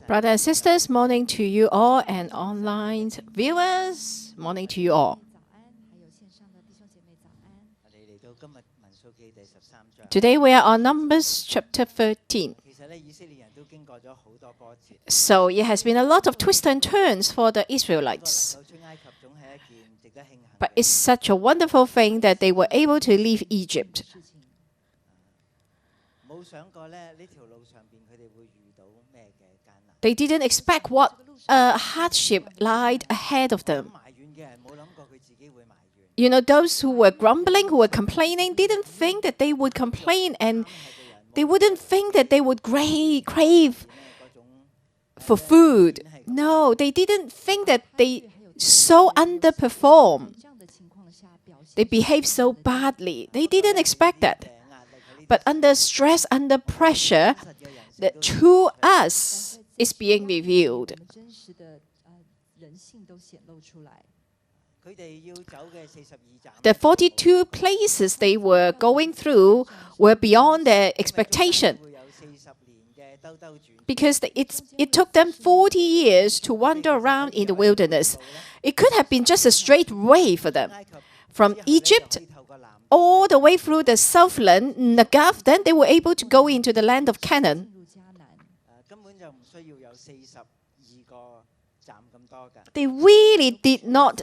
Brothers and sisters, morning to you all, and online viewers, morning to you all. Today we are on Numbers chapter 13. So it has been a lot of twists and turns for the Israelites. But it's such a wonderful thing that they were able to leave Egypt. They didn't expect what hardship lied ahead of them. You know, those who were grumbling, who were complaining, didn't think that they would complain, and they wouldn't think that they would crave for food. No, they didn't think that they so underperform. They behaved so badly. They didn't expect that. But under stress, under pressure, the true us is being revealed. The 42 places they were going through were beyond their expectation, because it took them 40 years to wander around in the wilderness. It could have been just a straight way for them. From Egypt all the way through the southland, Negev, then they were able to go into the land of Canaan. They really did not,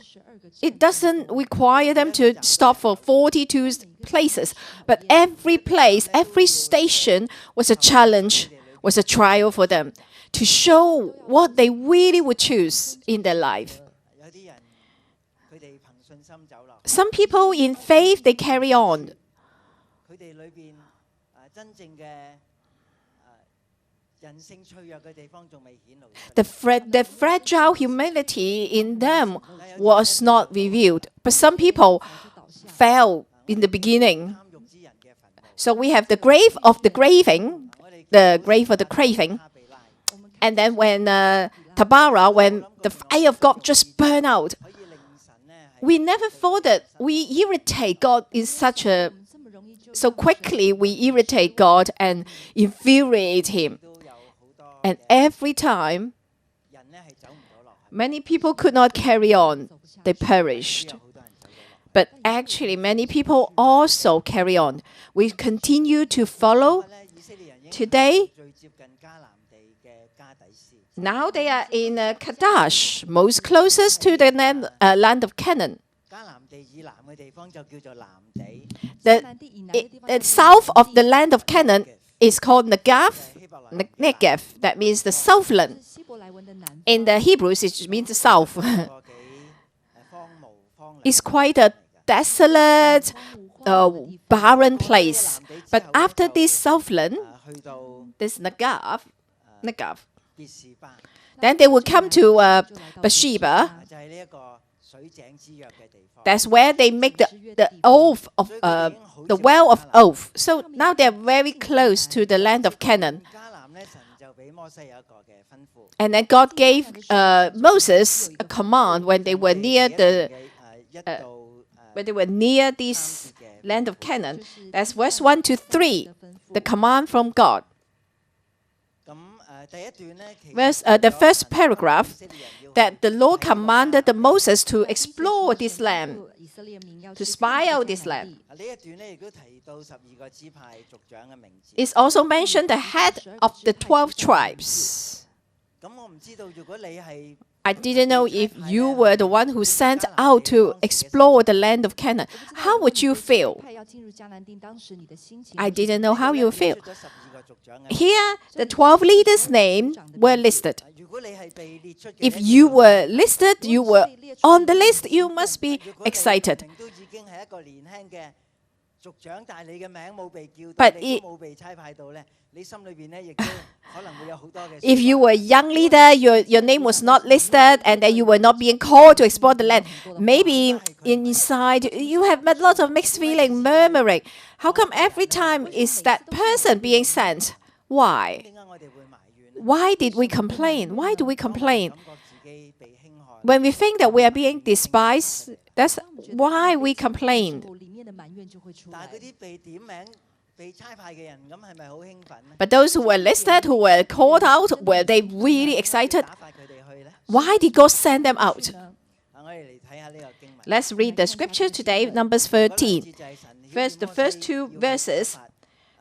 it doesn't require them to stop for 42 places. But every place, every station was a challenge, was a trial for them to show what they really would choose in their life. Some people in faith, they carry on. The fragile humility in them was not revealed. But some people fell in the beginning. So we have the grave of the craving, the grave of the craving. And then when Tabara, when the fire of God just burned out, we never thought that we irritate God in so quickly we irritate God and infuriate Him. And every time, many people could not carry on. They perished. But actually, many people also carry on. We continue to follow. Today, now they are in Kadesh, most closest to the land of Canaan. The south of the land of Canaan is called Negev. That means the southland. In the Hebrews, it means the south. It's quite a desolate, barren place. But after this southland, this Negev, then they will come to Beersheba. That's where they make the oath of the well of oath. So now they're very close to the land of Canaan. And then God gave Moses a command when they were near this land of Canaan. That's verse 1 to 3, the command from God. The first paragraph, that the Lord commanded Moses to explore this land, to spy out this land. It's also mentioned the head of the 12 tribes. I didn't know if you were the one who sent out to explore the land of Canaan. How would you feel? I didn't know how you would feel. Here, the 12 leaders' names were listed. If you were listed, you were on the list, you must be excited. But if you were a young leader, your name was not listed, and then you were not being called to explore the land, maybe inside you have a lot of mixed feeling, murmuring. How come every time is that person being sent? Why? Why did we complain? Why do we complain? When we think that we are being despised, that's why we complain. But those who were listed, who were called out, were they really excited? Why did God send them out? Let's read the scripture today, Numbers 13. The first two verses.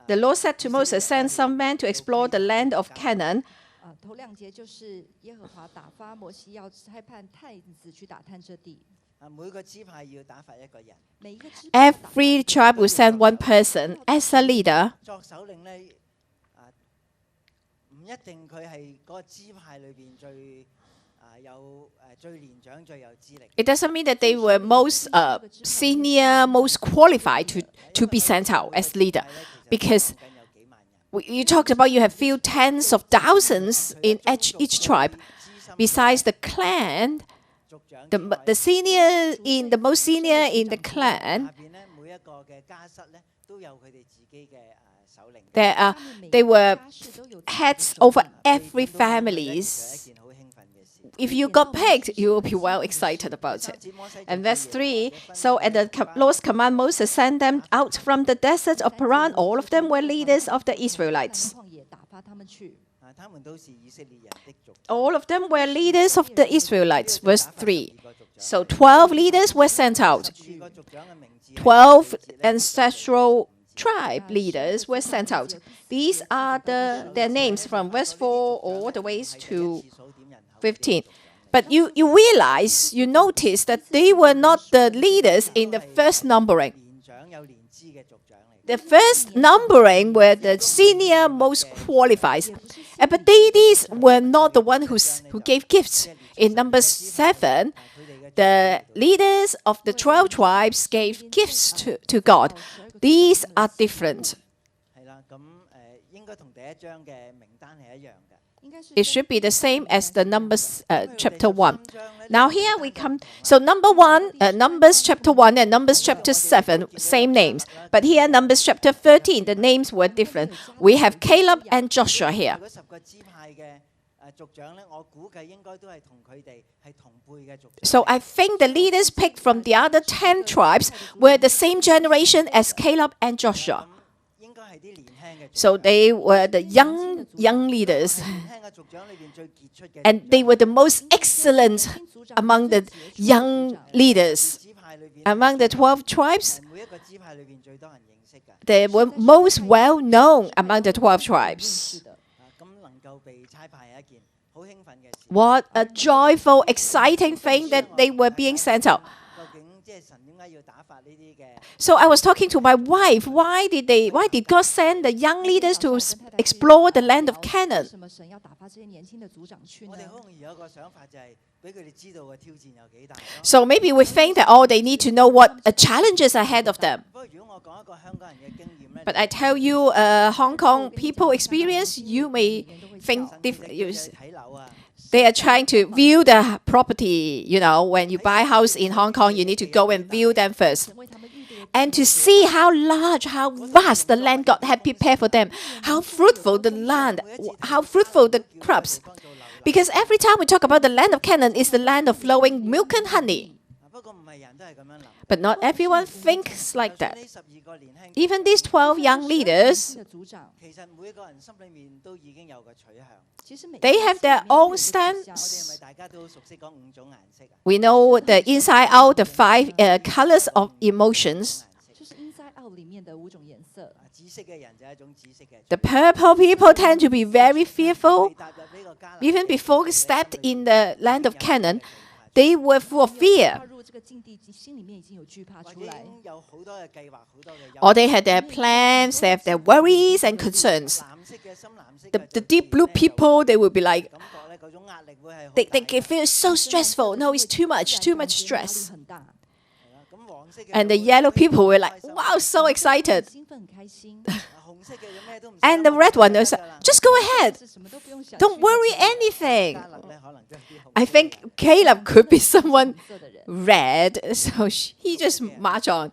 The Lord said to Moses, send some men to explore the land of Canaan. Every tribe will send one person as a leader. It doesn't mean that they were most senior, most qualified to be sent out as leader. Because you talked about you have few tens of thousands in each tribe. Besides the clan, the most senior in the clan, they were heads over every families. If you got picked, you will be well excited about it. And verse 3, so at the Lord's command, Moses sent them out from the desert of Paran. All of them were leaders of the Israelites. All of them were leaders of the Israelites. Verse 3. So 12 leaders were sent out. 12 ancestral tribe leaders were sent out. These are their names from verse 4 all the way to 15. But you notice that they were not the leaders in the first numbering. The first numbering were the senior, most qualified. But these were not the one who gave gifts. In Numbers 7, the leaders of the 12 tribes gave gifts to God. These are different. It should be the same as the Numbers chapter 1. Now here we come. So Numbers chapter 1 and Numbers chapter 7, same names. But here Numbers chapter 13, the names were different. We have Caleb and Joshua here. So I think the leaders picked from the other 10 tribes were the same generation as Caleb and Joshua. So they were the young leaders. And they were the most excellent among the young leaders. Among the 12 tribes, they were most well known among the 12 tribes. What a joyful, exciting thing that they were being sent out. So I was talking to my wife, why did God send the young leaders to explore the land of Canaan? So maybe we think that, they need to know what challenges ahead of them. But I tell you, Hong Kong people experience, you may think different. They are trying to view the property. When you buy a house in Hong Kong, you need to go and view them first. And to see how large, how vast the land God had prepared for them, how fruitful the land, how fruitful the crops. Because every time we talk about the land of Canaan, it's the land of flowing milk and honey. But not everyone thinks like that. Even these 12 young leaders, they have their own stance. We know the inside out, the 5 colors of emotions. The purple people tend to be very fearful. Even before they stepped in the land of Canaan, they were full of fear. Or they had their plans, they have their worries and concerns. The deep blue people, they will be like, they feel so stressful. No, it's too much stress. And the yellow people were like, wow, so excited. And the red one was like, just go ahead. Don't worry anything. I think Caleb could be someone red, so he just marched on.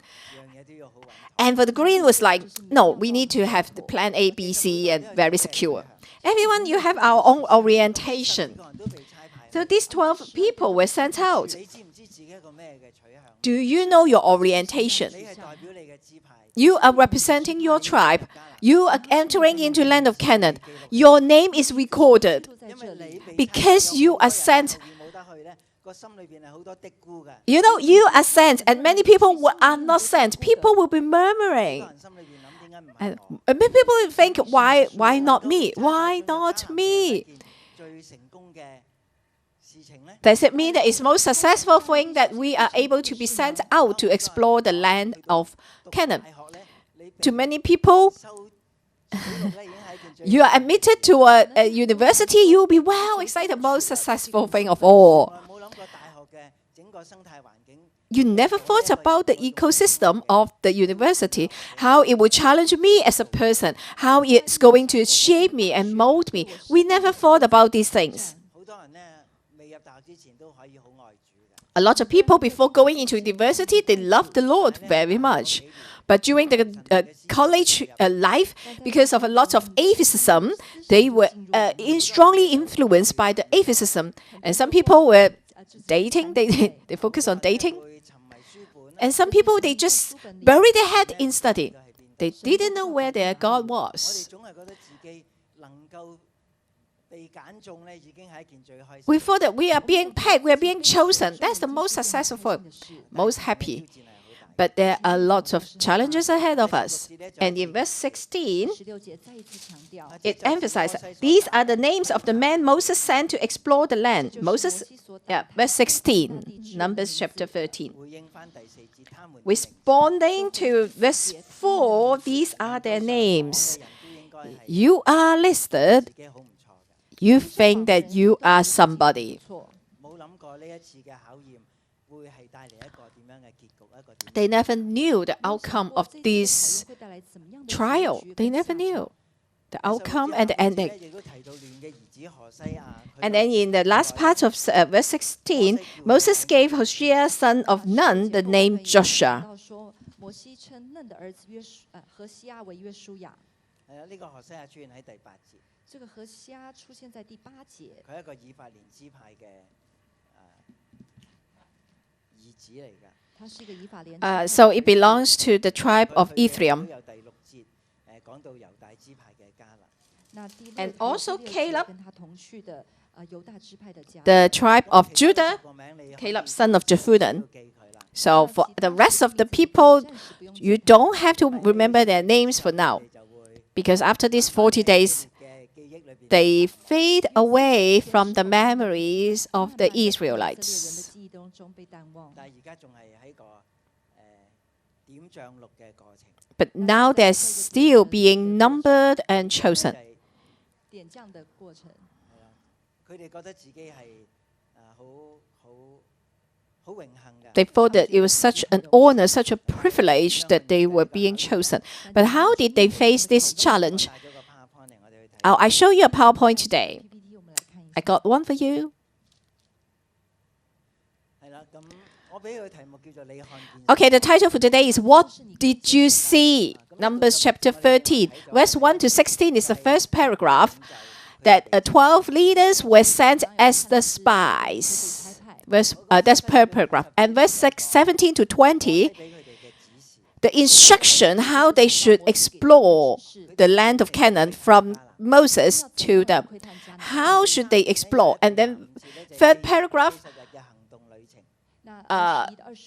And for the green was like, no, we need to have the plan A, B, C, and very secure. Everyone, you have our own orientation. So these 12 people were sent out. Do you know your orientation? You are representing your tribe. You are entering into land of Canaan. Your name is recorded because you are sent. You know, you are sent, and many people are not sent. People will be murmuring. And many people will think, why not me? Why not me? Does it mean that it's most successful thing that we are able to be sent out to explore the land of Canaan? To many people, you are admitted to a university, you will be well excited, most successful thing of all. You never thought about the ecosystem of the university, how it will challenge me as a person, how it's going to shape me and mold me. We never thought about these things. A lot of people, before going into university, they love the Lord very much. But during the college life, because of a lot of atheism, they were strongly influenced by the atheism. And some people were dating, they focus on dating. And some people, they just buried their head in study. They didn't know where their God was. We thought that we are being picked, we are being chosen. That's the most successful, most happy. But there are lots of challenges ahead of us. And in verse 16, it emphasizes, these are the names of the men Moses sent to explore the land. Verse 16, Numbers chapter 13. Responding to verse 4, these are their names. You are listed. You think that you are somebody. They never knew the outcome of this trial. They never knew the outcome and the ending. And then in the last part of verse 16, Moses gave Hosea, son of Nun, the name Joshua. So it belongs to the tribe of Ephraim. And also Caleb, the tribe of Judah, Caleb, son of Jephunneh. So for the rest of the people, you don't have to remember their names for now. Because after these 40 days, they fade away from the memories of the Israelites. But now they're still being numbered and chosen. They thought that it was such an honor, such a privilege that they were being chosen. But how did they face this challenge? I show you a PowerPoint today. I got one for you. Okay, the title for today is What Did You See? Numbers chapter 13. Verse 1 to 16 is the first paragraph that 12 leaders were sent as the spies. That's per paragraph. And verse 17 to 20, the instruction how they should explore the land of Canaan from Moses to them. How should they explore? And then third paragraph,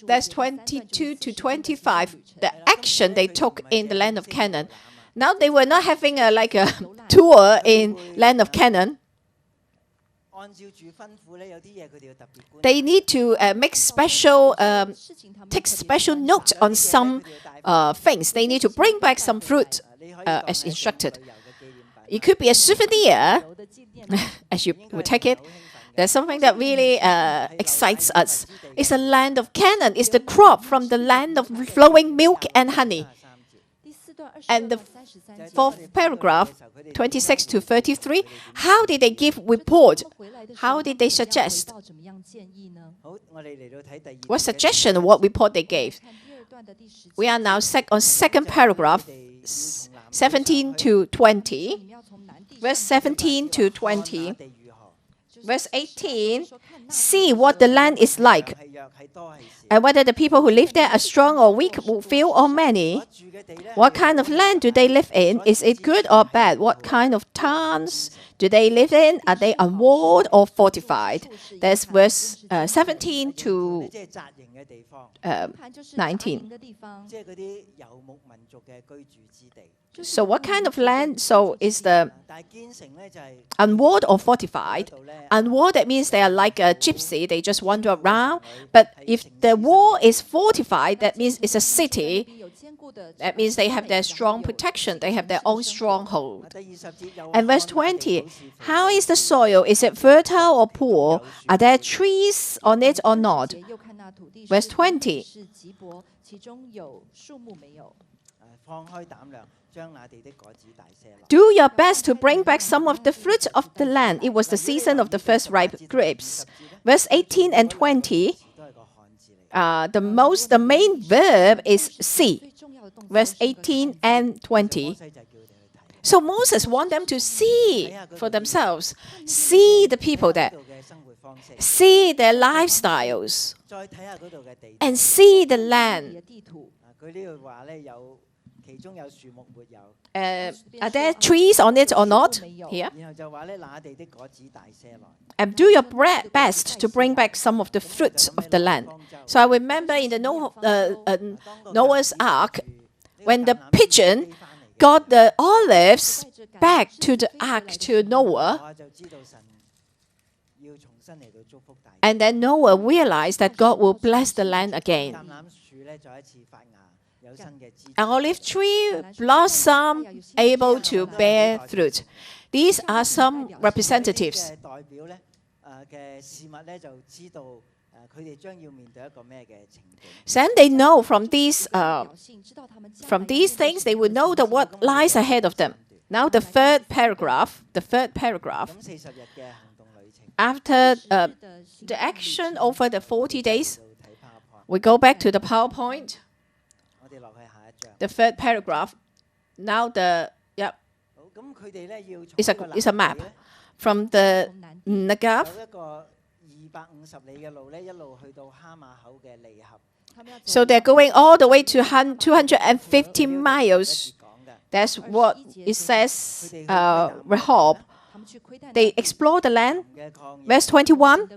that's 22 to 25, the action they took in the land of Canaan. Now they were not having a tour in land of Canaan. They need to take special note on some things. They need to bring back some fruit as instructed. It could be a souvenir, as you would take it. There's something that really excites us. It's a land of Canaan. It's the crop from the land of flowing milk and honey. And the fourth paragraph, 26 to 33, how did they give report? How did they suggest? What suggestion, what report they gave? We are now on second paragraph, 17 to 20. Verse 17 to 20. Verse 18, see what the land is like, and whether the people who live there are strong or weak, few or many. What kind of land do they live in? Is it good or bad? What kind of towns do they live in? Are they unwalled or fortified? That's verse 17 to 19. So what kind of land? So is the unwalled or fortified? Unwalled, that means they are like a gypsy. They just wander around. But if the wall is fortified, that means it's a city. That means they have their strong protection. They have their own stronghold. And verse 20, how is the soil? Is it fertile or poor? Are there trees on it or not? Verse 20. Do your best to bring back some of the fruit of the land. It was the season of the first ripe grapes. Verse 18 and 20, the main verb is see. Verse 18 and 20. So Moses wants them to see for themselves. See the people there. See their lifestyles. And see the land. Are there trees on it or not? Here. And do your best to bring back some of the fruits of the land. So I remember in the Noah's Ark, when the pigeon got the olives back to the ark to Noah, and then Noah realized that God will bless the land again. An olive tree blossom, able to bear fruit. These are some representatives. Then they know from these things, they will know that what lies ahead of them. Now the third paragraph. After the action over the 40 days, we go back to the PowerPoint. The third paragraph. Now it's a map from the Negev. So they're going all the way to 250 miles. That's what it says, Rehob. They explored the land. Verse 21.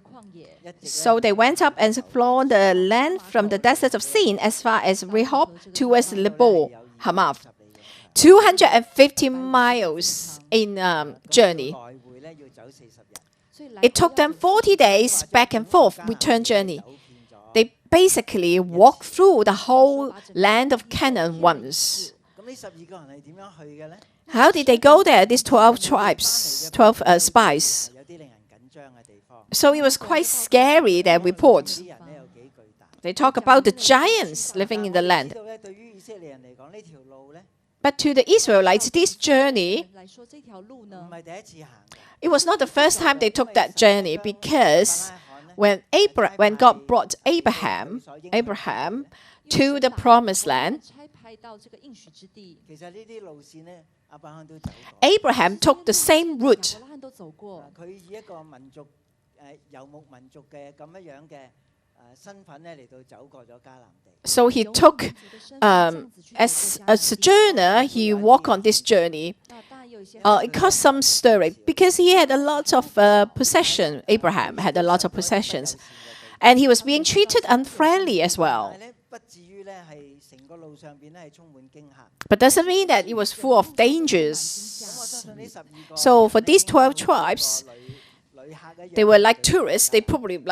So they went up and explored the land from the desert of Sin as far as Rehob towards Lebo Hamath. 250 miles in journey. It took them 40 days back and forth return journey. They basically walked through the whole land of Canaan once. How did they go there? These 12 tribes, 12 spies. So it was quite scary, their reports. They talk about the giants living in the land. But to the Israelites, this journey, it was not the first time they took that journey, because when God brought Abraham to the promised land, Abraham took the same route. So he took, as a sojourner, he walked on this journey. It caused some stirring because he had a lot of possession. Abraham had a lot of possessions. And he was being treated unfriendly as well. But doesn't mean that it was full of dangers. So for these 12 tribes, they were like tourists. They probably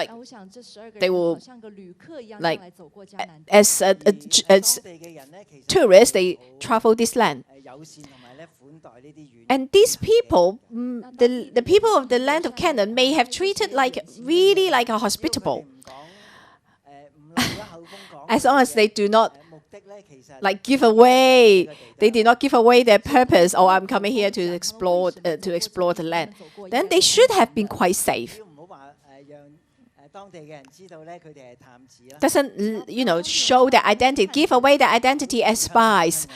as tourists, they travel this land. And these people, the people of the land of Canaan, may have treated really like a hospitable. As long as they do not give away, they did not give away their purpose. Oh, I'm coming here to explore the land. Then they should have been quite safe. Doesn't show their identity, give away their identity as spies.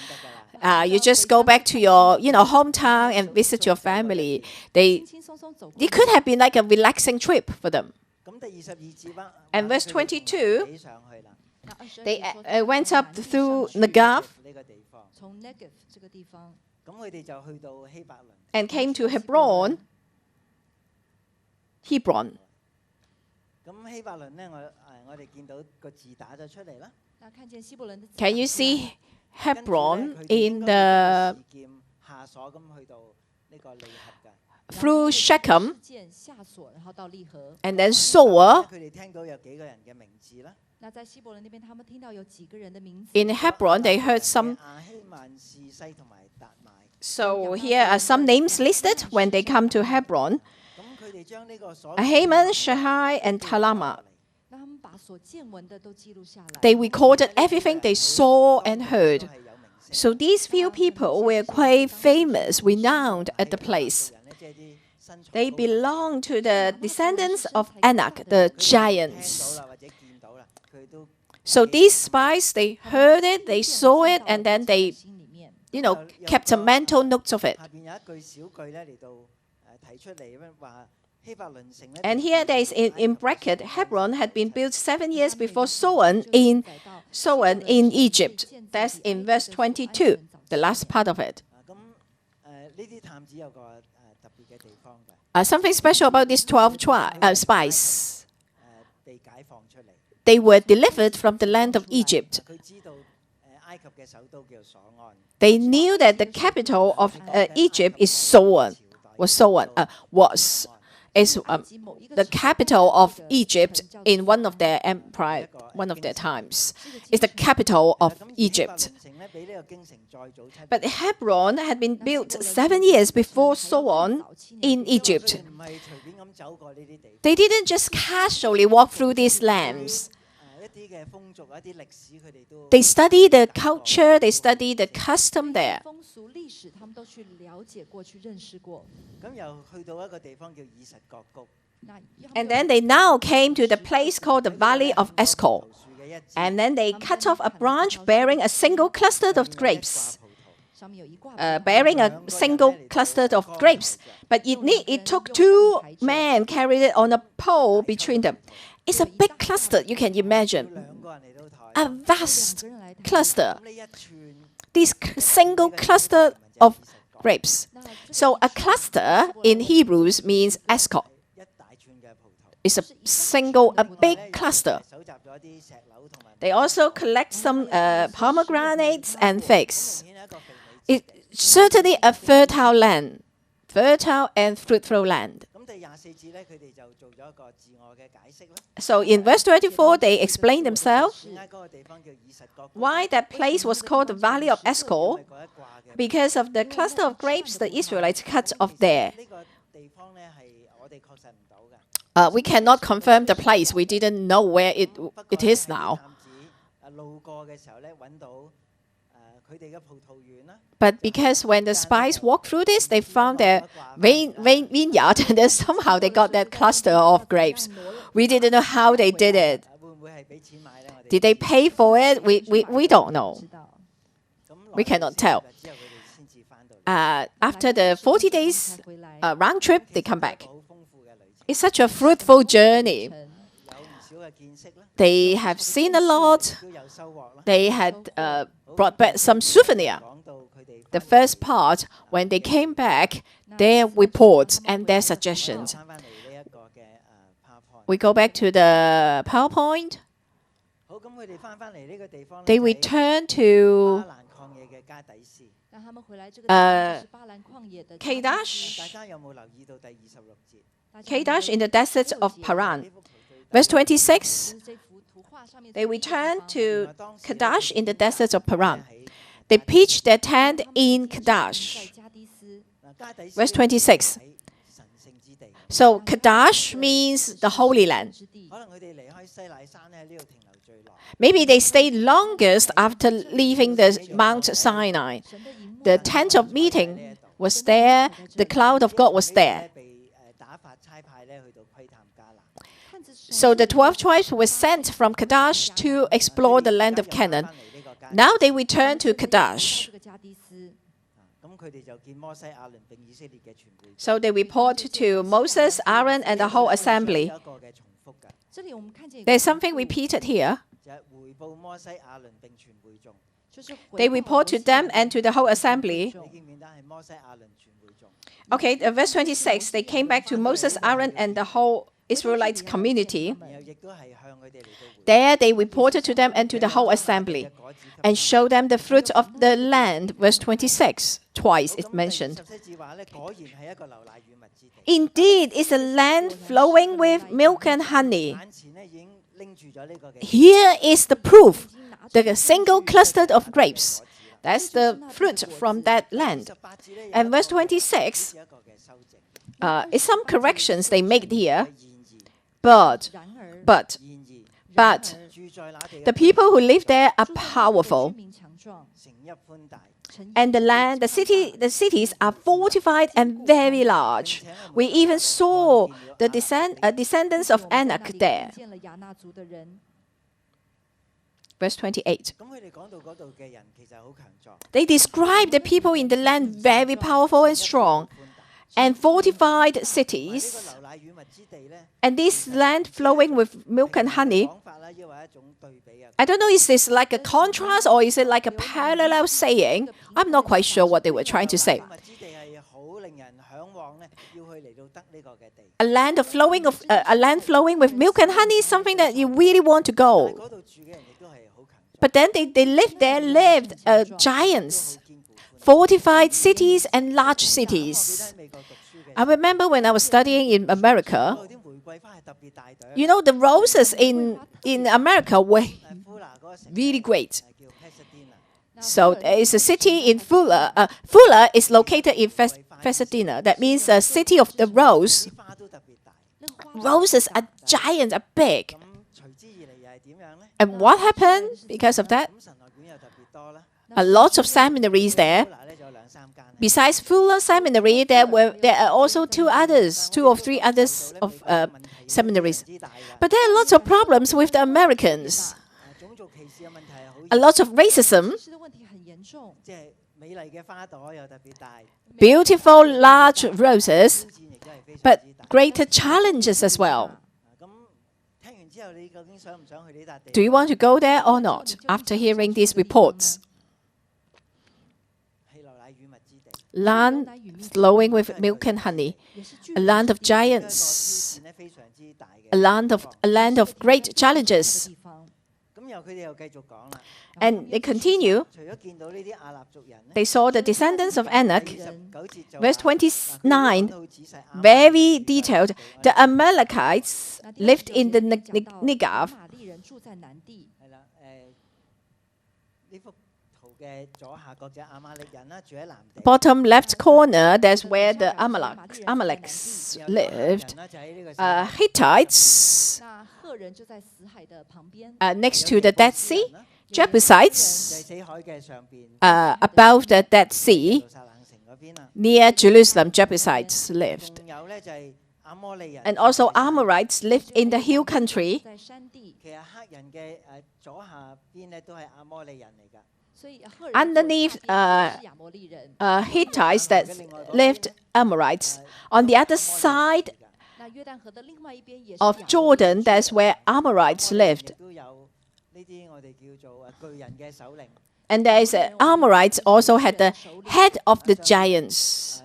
You just go back to your, hometown and visit your family. It could have been like a relaxing trip for them. And verse 22, they went up through Negev and came to Hebron. Can you see Hebron in the through Shechem and then Soar? In Hebron, they heard some. So here are some names listed when they come to Hebron. Haman, Shahai, and Talama. They recorded everything they saw and heard. So these few people were quite famous, renowned at the place. They belong to the descendants of Anak, the giants. So these spies, they heard it, they saw it, and then they, kept a mental note of it. And here there is in bracket, Hebron had been built 7 years before Soan in Egypt. That's in verse 22, the last part of it. Something special about these 12 spies. They were delivered from the land of Egypt. They knew that the capital of Egypt is Soan. Is the capital of Egypt in one of their empire, one of their times. It's the capital of Egypt. But Hebron had been built 7 years before Soan in Egypt. They didn't just casually walk through these lands. They study the culture, they study the custom there. And then they now came to the place called the Valley of Eshcol. And then they cut off a branch bearing a single cluster of grapes. But it took 2 men carried it on a pole between them. It's a big cluster, you can imagine. A vast cluster. This single cluster of grapes. So a cluster in Hebrews means Eshcol. It's a big cluster. They also collect some pomegranates and figs. It's certainly a fertile land, fertile and fruitful land. So in verse 24, they explain themselves why that place was called the Valley of Eshcol, because of the cluster of grapes the Israelites cut off there. We cannot confirm the place. We didn't know where it is now. But because when the spies walked through this, they found their vineyard, and then somehow they got that cluster of grapes. We didn't know how they did it. Did they pay for it? We don't know. We cannot tell. After the 40 days round trip, they come back. It's such a fruitful journey. They have seen a lot. They had brought back some souvenir. The first part, when they came back, their reports and their suggestions. We go back to the PowerPoint. They return to Kadesh in the deserts of Paran. Verse 26, they returned to Kadesh in the deserts of Paran. They pitched their tent in Kadesh. Verse 26. So Kadesh means the Holy Land. Maybe they stayed longest after leaving the Mount Sinai. The tent of meeting was there. The cloud of God was there. So the 12 tribes were sent from Kadesh to explore the land of Canaan. Now they return to Kadesh. So they report to Moses, Aaron, and the whole assembly. There's something repeated here. They report to them and to the whole assembly. Okay, verse 26, they came back to Moses, Aaron, and the whole Israelite community. There they reported to them and to the whole assembly and showed them the fruit of the land. Verse 26, twice it mentioned. Indeed, it's a land flowing with milk and honey. Here is the proof, the single cluster of grapes. That's the fruit from that land. And verse 26, is some corrections they make here. But the people who live there are powerful. And the cities are fortified and very large. We even saw the descendants of Anak there. Verse 28. They describe the people in the land very powerful and strong, and fortified cities. And this land flowing with milk and honey. I don't know, is this like a contrast or is it like a parallel saying? I'm not quite sure what they were trying to say. A land flowing with milk and honey is something that you really want to go. But then they lived giants, fortified cities and large cities. I remember when I was studying in America, you know, the roses in America were really great. So there is a city in Fuller. Fuller is located in Pasadena. That means a city of the rose. Roses are giant, are big. And what happened because of that? A lot of seminaries there. Besides Fuller Seminary, there are also two or three others of seminaries. But there are lots of problems with the Americans. A lot of racism. Beautiful large roses, but greater challenges as well. Do you want to go there or not after hearing these reports? Land flowing with milk and honey, a land of giants, a land of great challenges. And they continue. They saw the descendants of Anak. Verse 29, very detailed. The Amalekites lived in the Negev. Bottom left corner, that's where the Amaleks lived. Hittites next to the Dead Sea. Jebusites above the Dead Sea, near Jerusalem, Jebusites lived. And also Amorites lived in the hill country. Underneath Hittites that lived Amorites. On the other side of Jordan, that's where Amorites lived. And there is Amorites also had the head of the giants.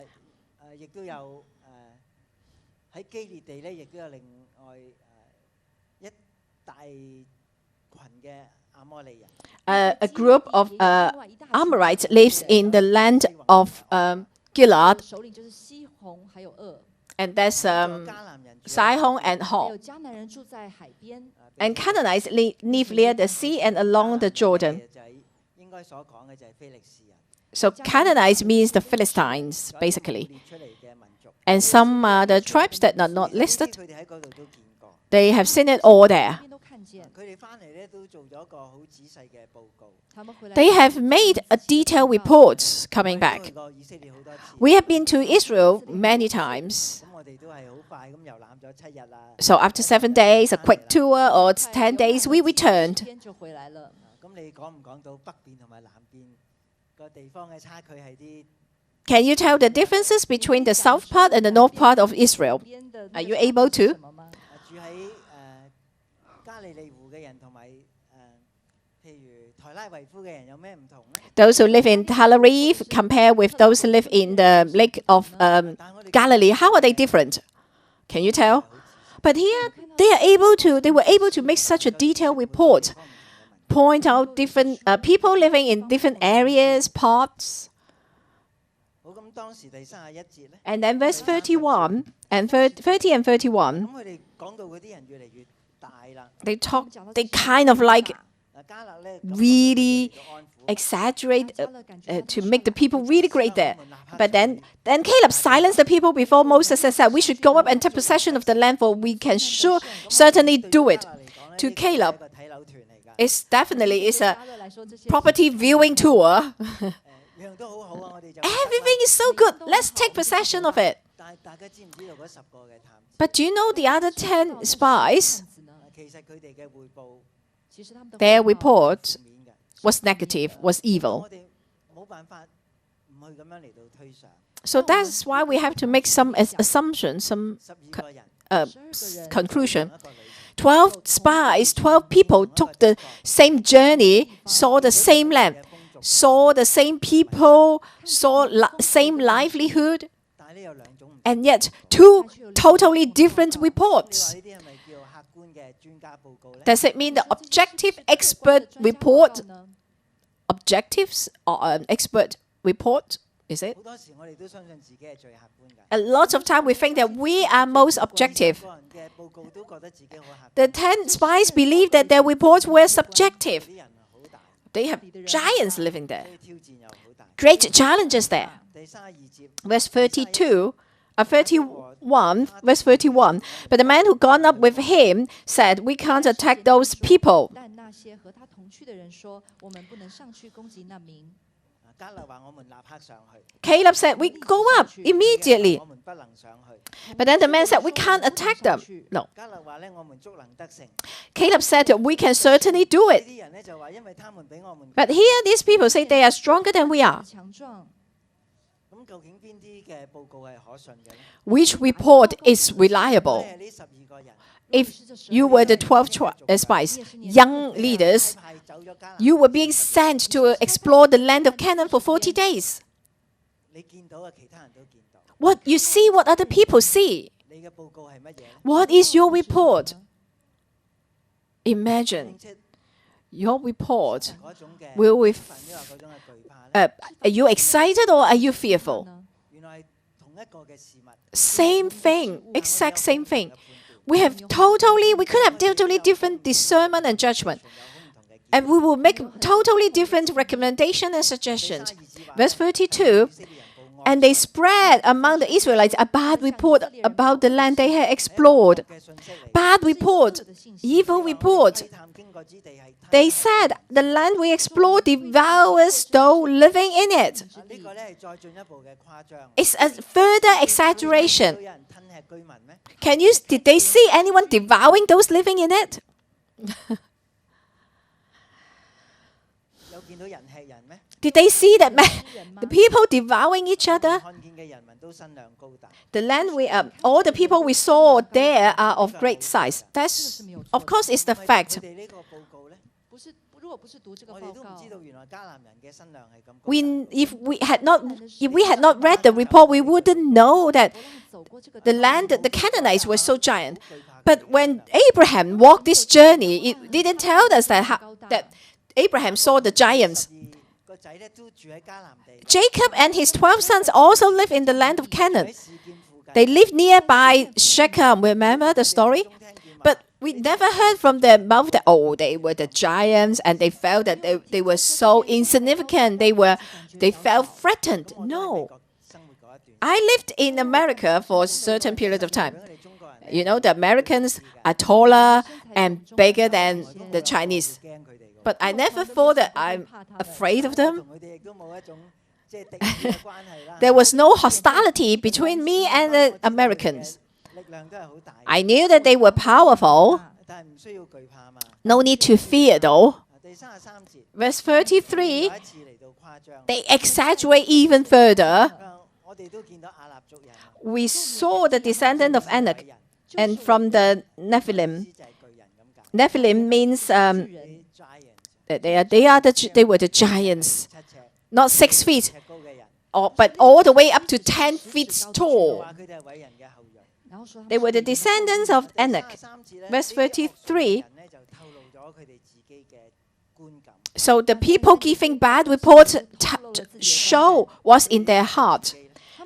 A group of Amorites lives in the land of Gilead, and that's Sihon and Og. And Canaanites live near the sea and along the Jordan. So Canaanites means the Philistines, basically. And some the tribes that are not listed, they have seen it all there. They have made a detailed report coming back. We have been to Israel many times. So after 7 days, a quick tour, or it's 10 days, we returned. Can you tell the differences between the south part and the north part of Israel? Are you able to? Those who live in Tel Aviv compare with those who live in the Lake of Galilee. How are they different? Can you tell? But here they were able to make such a detailed report, point out different people living in different areas, parts. And then verse 31 and 30 and 31, they kind of like really exaggerate to make the people really great there. But then Caleb silenced the people before Moses and said, we should go up and take possession of the land, for we can certainly do it. To Caleb, it's definitely a property viewing tour. Everything is so good. Let's take possession of it. But do you know the other 10 spies? Their report was negative, was evil. So that's why we have to make some assumptions, some conclusion. 12 spies, 12 people took the same journey, saw the same land, saw the same people, saw same livelihood, and yet 2 totally different reports. Does it mean the objective expert report? Objectives or an expert report? Is it? A lot of time we think that we are most objective. The 10 spies believe that their reports were subjective. They have giants living there. Great challenges there. Verse 31, verse 31. But the man who gone up with him said, we can't attack those people. Caleb said, we go up immediately. But then the man said, we can't attack them. No. Caleb said, we can certainly do it. But here these people say they are stronger than we are. Which report is reliable? If you were the 12 spies, young leaders, you were being sent to explore the land of Canaan for 40 days. What you see, what other people see. What is your report? Imagine your report will are you excited or are you fearful? Same thing, exact same thing. We could have totally different discernment and judgment. And we will make totally different recommendations and suggestions. Verse 32, and they spread among the Israelites a bad report about the land they had explored. Bad report, evil report. They said, the land we explored devours those living in it. It's a further exaggeration. Did they see anyone devouring those living in it? Did they see that the people devouring each other? The land all the people we saw there are of great size. That's, of course, is the fact. If we had not read the report, we wouldn't know that the land, the Canaanites were so giant. But when Abraham walked this journey, it didn't tell us that Abraham saw the giants. Jacob and his 12 sons also live in the land of Canaan. They lived nearby Shechem. Remember the story? But we never heard from their mouth that, they were the giants and they felt that they were so insignificant. They felt threatened. No. I lived in America for a certain period of time. You know, the Americans are taller and bigger than the Chinese. But I never thought that I'm afraid of them. There was no hostility between me and the Americans. I knew that they were powerful. No need to fear though. Verse 33, they exaggerate even further. We saw the descendant of Anak and from the Nephilim. Nephilim means they were the giants, not 6 feet, but all the way up to 10 feet tall. They were the descendants of Anak. Verse 33. So the people giving bad reports show what's in their heart.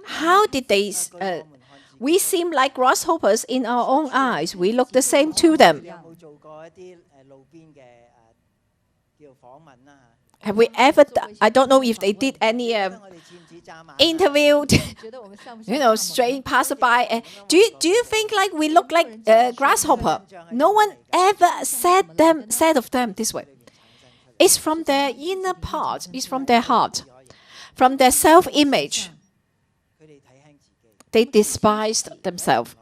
How did they? We seem like grasshoppers in our own eyes. We look the same to them. Have we ever? I don't know if they did any interview. Strange passerby. Do you think like we look like grasshopper? No one ever said of them this way. It's from their inner part. It's from their heart, from their self-image. They despised themselves.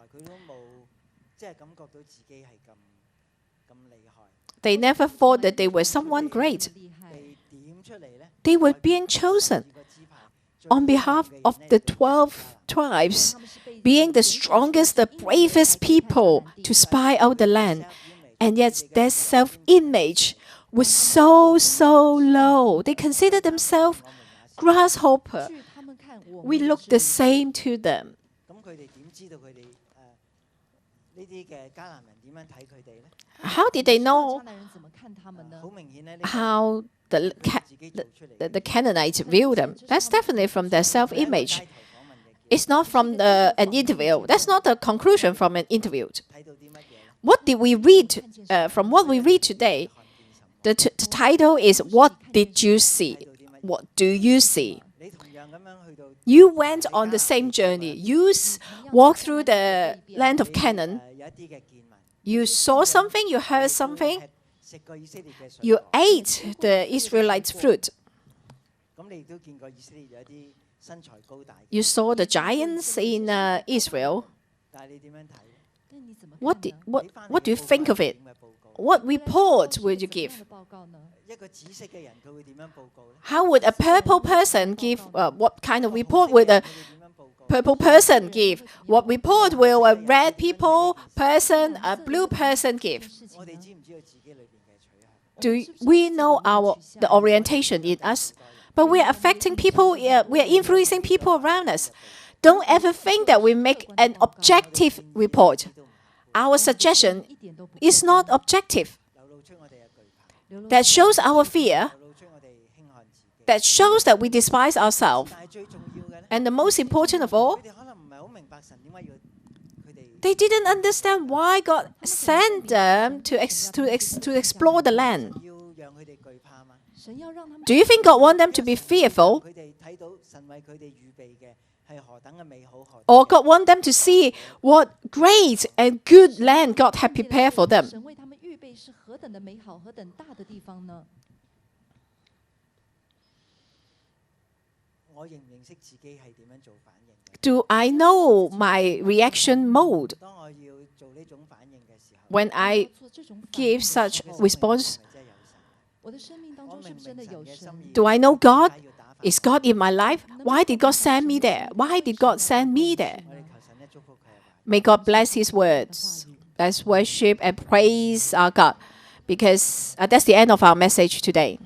They never thought that they were someone great. They were being chosen on behalf of the 12 tribes, being the strongest, the bravest people to spy out the land. And yet their self-image was so low. They considered themselves grasshopper. We look the same to them. How did they know how the Canaanites view them? That's definitely from their self-image. It's not from an interview. That's not the conclusion from an interview. What did we read? From what we read today, the title is, What did you see? What do you see? You went on the same journey. You walked through the land of Canaan. You saw something, you heard something. You ate the Israelites' fruit. You saw the giants in Israel. What do you think of it? What report would you give? How would a purple person give? What kind of report would a purple person give? What report will a red person, a blue person give? Do we know the orientation in us? But we are affecting people, we are influencing people around us. Don't ever think that we make an objective report. Our suggestion is not objective. That shows our fear. That shows that we despise ourselves. And the most important of all, they didn't understand why God sent them to explore the land. Do you think God wants them to be fearful? Or God wants them to see what great and good land God had prepared for them? Do I know my reaction mode when I give such response? Do I know God? Is God in my life? Why did God send me there? Why did God send me there? May God bless His words. Let's worship and praise our God, because that's the end of our message today.